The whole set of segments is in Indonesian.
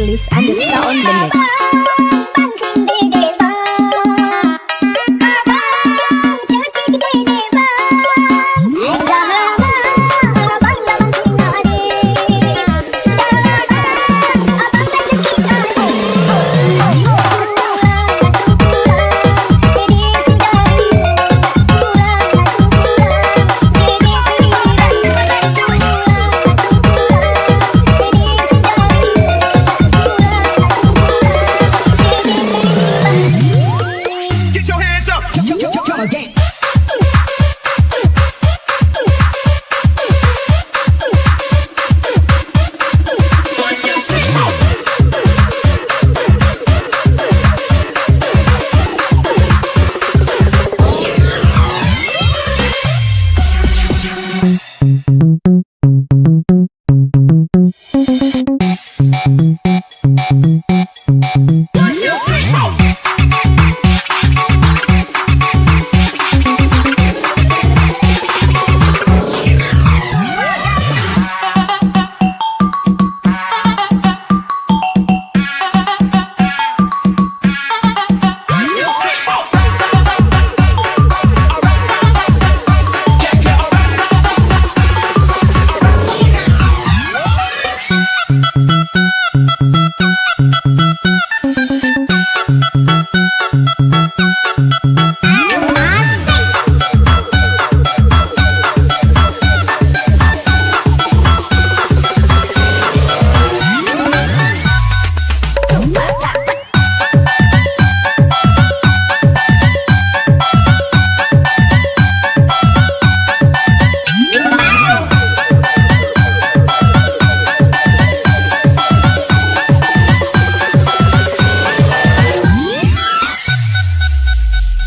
Release _ on the mix.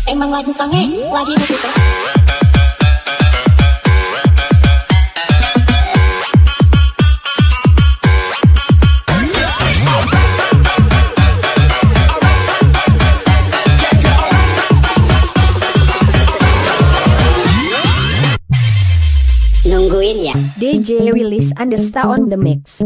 Emang lagi sange, lagi nutut. Nungguin ya. DJ Release _ on the mix.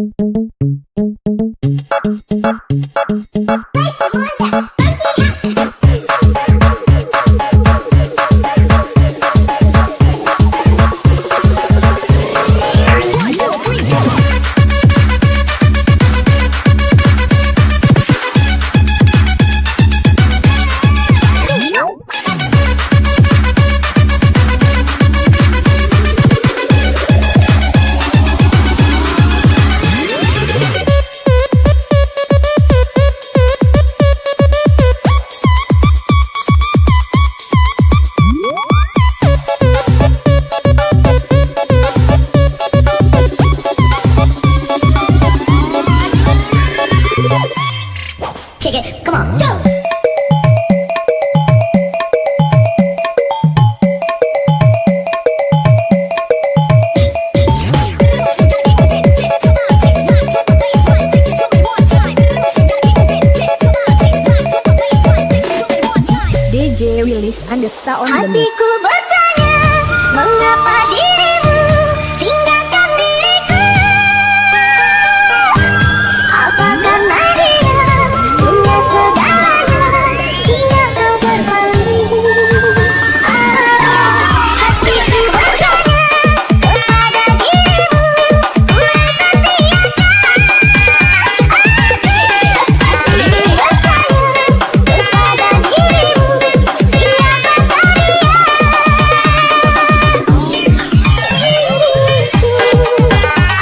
Kick it, come on, go! DJ Release _ on the mix. Hatiku bertanya, mengapa dirimu tinggalkan diriku? Apa karena dia punya segalanya hingga kau berpaling? Hatiku bertanya kepada dirimu, ku pertiakan. Hatiku bertanya kepada dirimu, siapa kalian?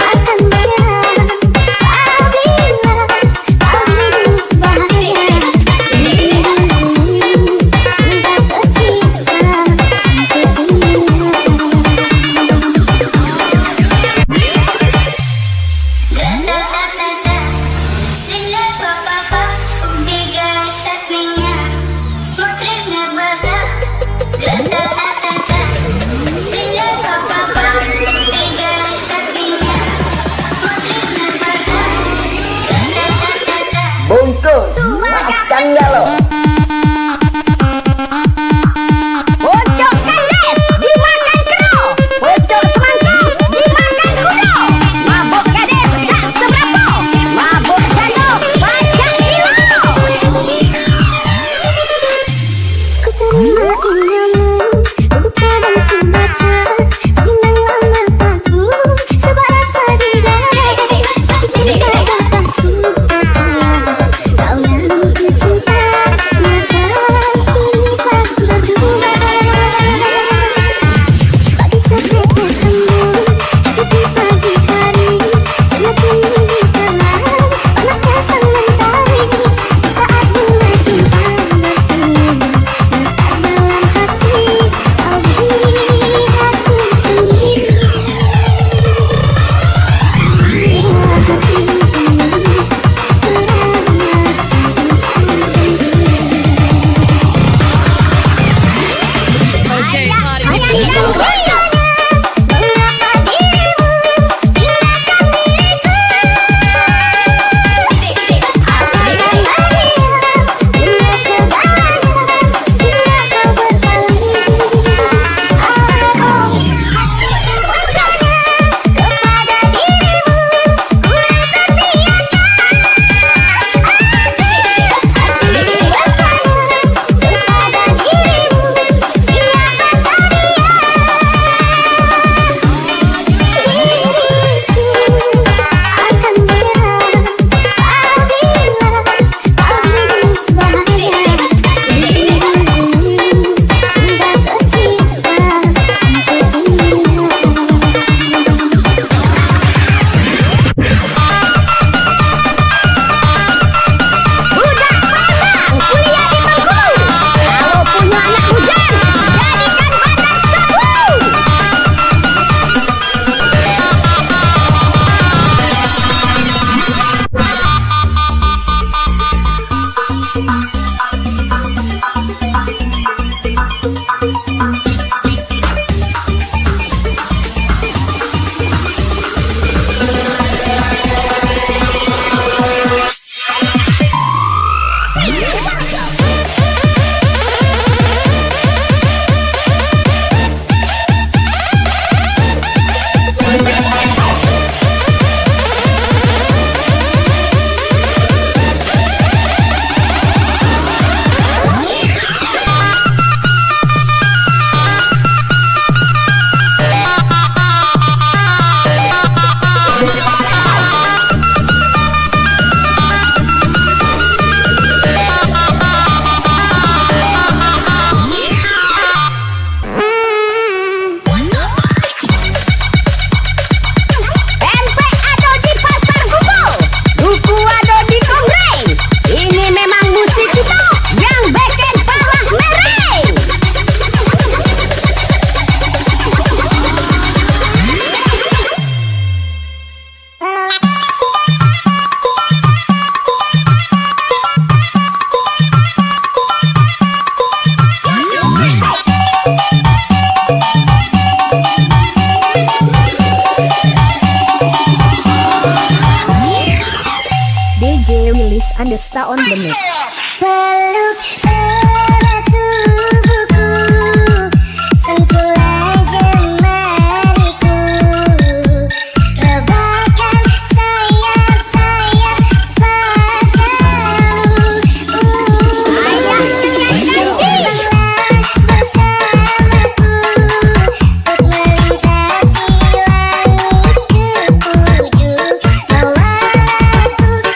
Akan berjalan apabila kau bahagia. Sudah tercipta Bungkus, makan gak lo? Pojok kandes dimakan kero, pojok semangka dimakan kudo. Mabuk kades tak seberapa, mabuk jando Andesta on the mix. Peluk erat tubuhku, sentuhlah jemariku, rebahkan sayap-sayap matamu. Ayah terbanglah bersamaku, untuk melintasi langit ketujuh, bawalah aku ke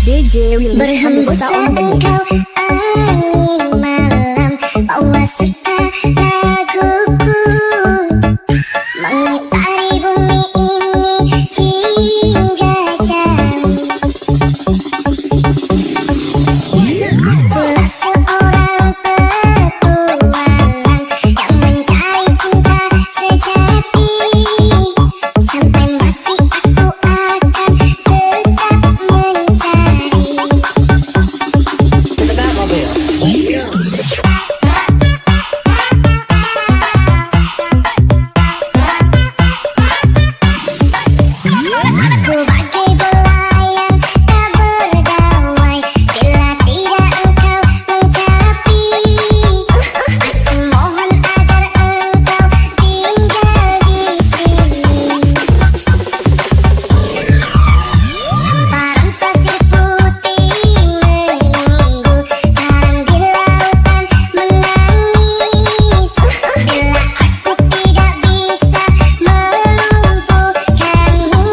DJ Willis Andesta on the mix. Angin malam bawa serta laguku, mengitari bumi ini hingga jauh. Akulah seorang petualang yang mencari cinta sejati, sampai mati aku akan tetap mencari. Aku bagai belayang tak berdamai bila tidak engkau lengkapi. Aku mohon agar engkau tinggal di sini. Parang pasir putih menunggu, karang di lautan menangis, bila aku tidak bisa melumpuhkanmu.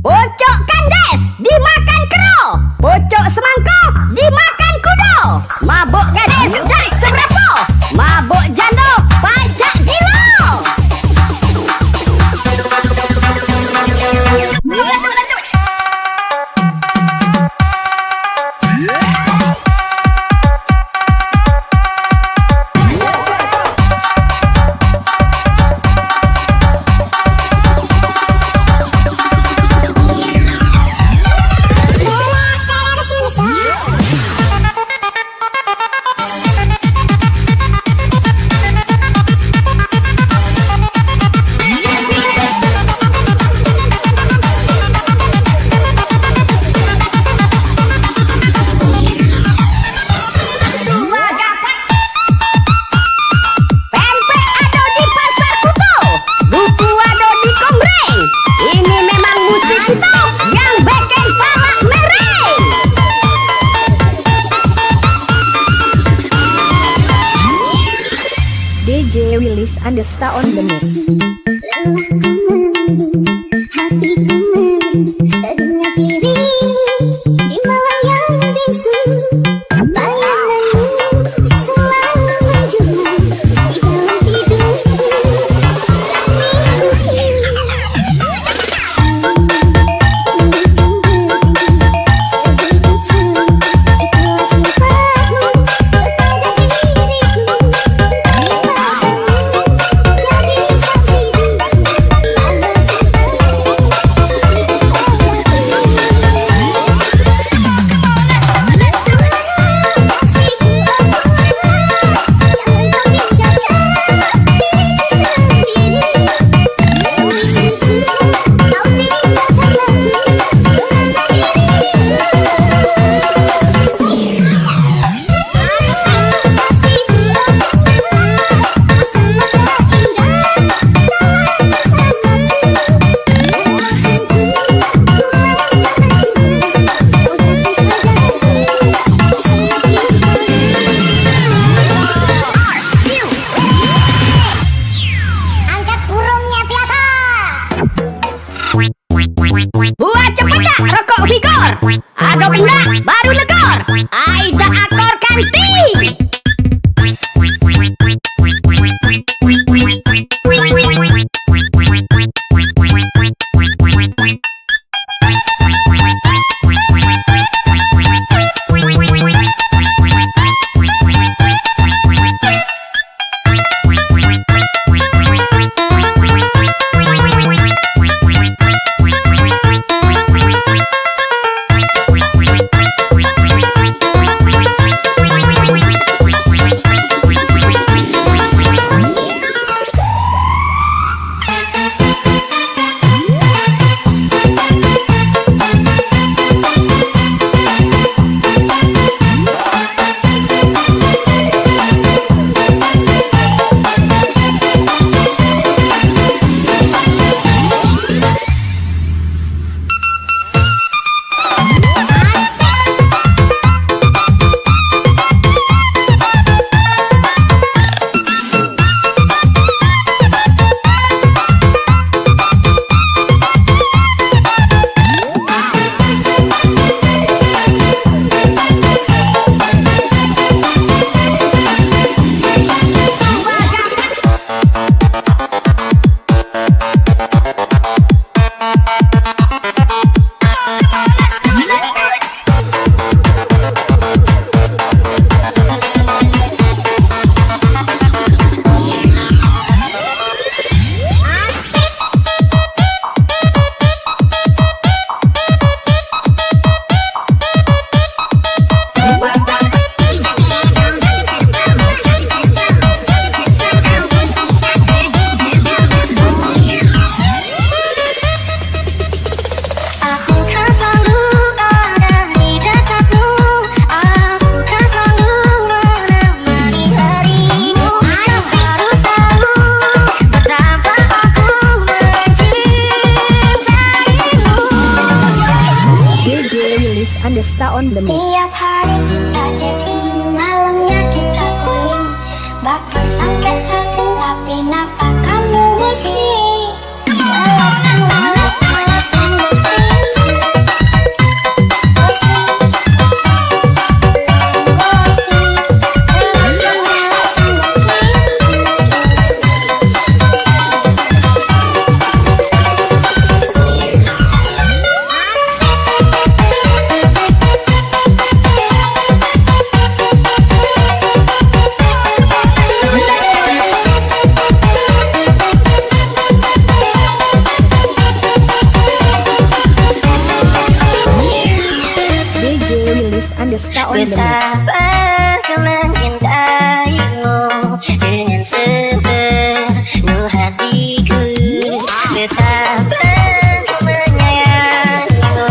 Pucuk kandes dimakan kero, pucuk semangka dimakan kuda, mabuk gadis tak seberapa, mabuk janda pajak gila. Pempek ada di pasar kuto, buku ada di kombreng. Ini memang musik kita yang bikin palak mereng. DJ Willis Andesta on the mix. Hatiku teduhnya dirimu di malam yang bisu, bayanganmu selalu menjula di dalam tidurku. Jadi saksi bisu Andesta on the mix. Tiap hari kita chatting, malamnya kita calling, bahkan sampai setting, tapi napa kamu ghosting? Ghosting, Andesta on the mix. betapa kau mencintaimu dengan sepenuh hatiku, betapa kau menyayangimu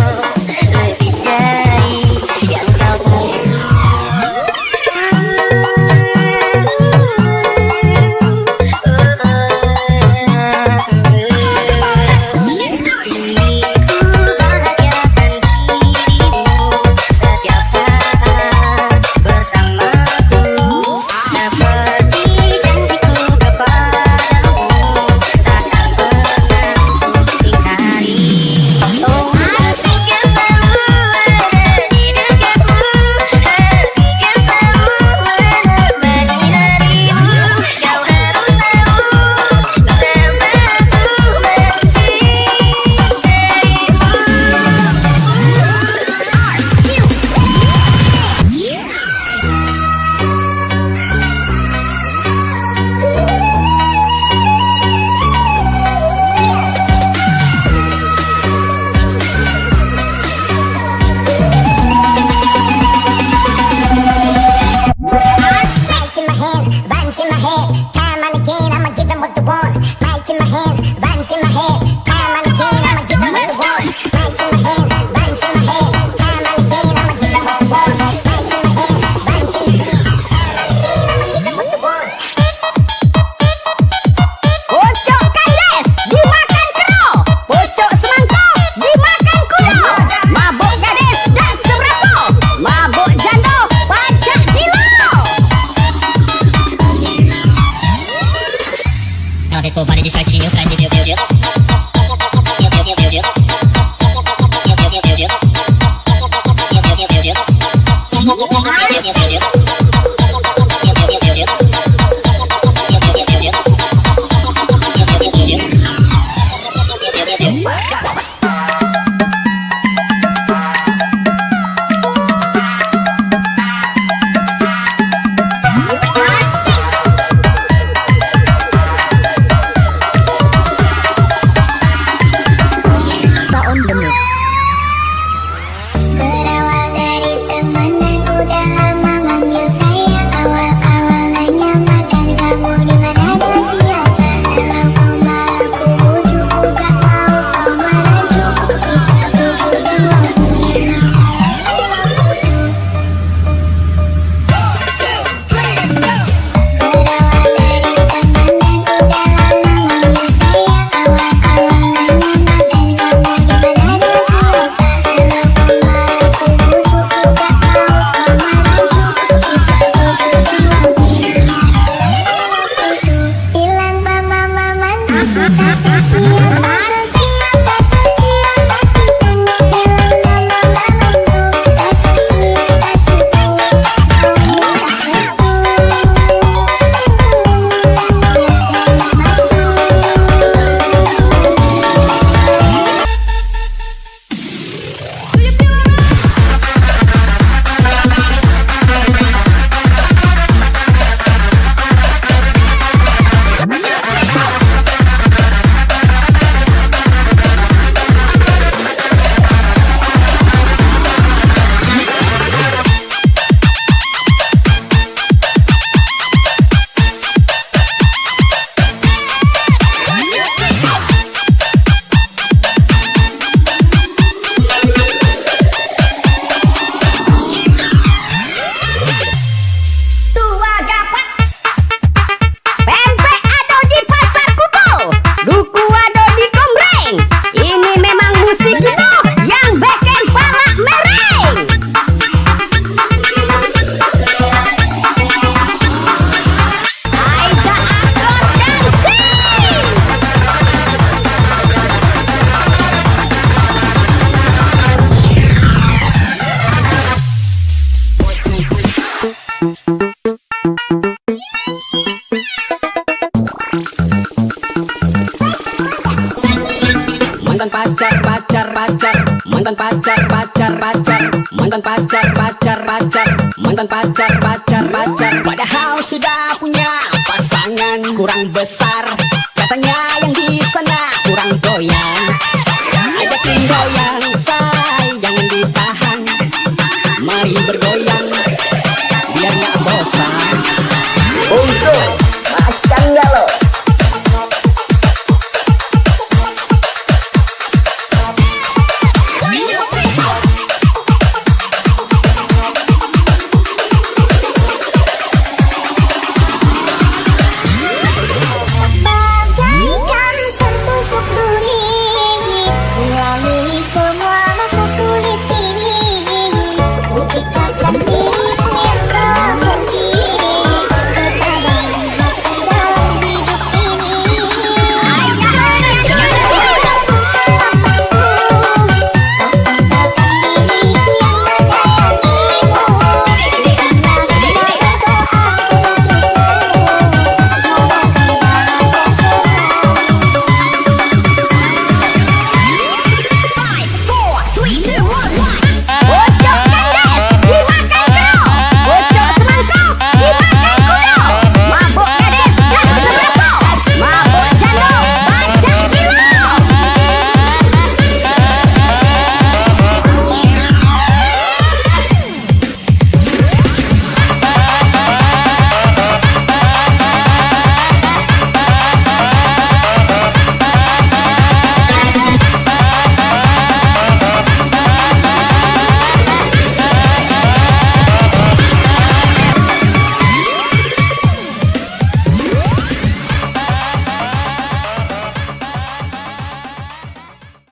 lebih dari yang kau tahu. Diriku bahagiakan dirimu setiap saat bersamaku, seperti janjiku kepadamu, takkan pernah ku ingkari. Oh, hatiku selalu ada di dekatmu, hatiku selalu menemani harimu. Kau harus tahu betapa aku Mike in my hand, vines in my head. Time and again, I'ma give them what they want. Mike in my hand, vines in my head. Time and again, I'ma give them what they want. Mike in my hand, vines in my head. Time and again, I'ma give them what they want. Mike in my hand, vines in my head. I'ma give them what they want. Pucuk kandes dimakan kero, pucuk semangka dimakan kuda. Mabuk gadis tak seberapa, mabuk janda pajak gila. Now that nobody is searching you, find it, Mantan pacar, pacar, pacar, mantan pacar, pacar, pacar, mantan pacar, pacar, pacar, mantan pacar, pacar, pacar. Padahal sudah punya pasangan kurang besar, katanya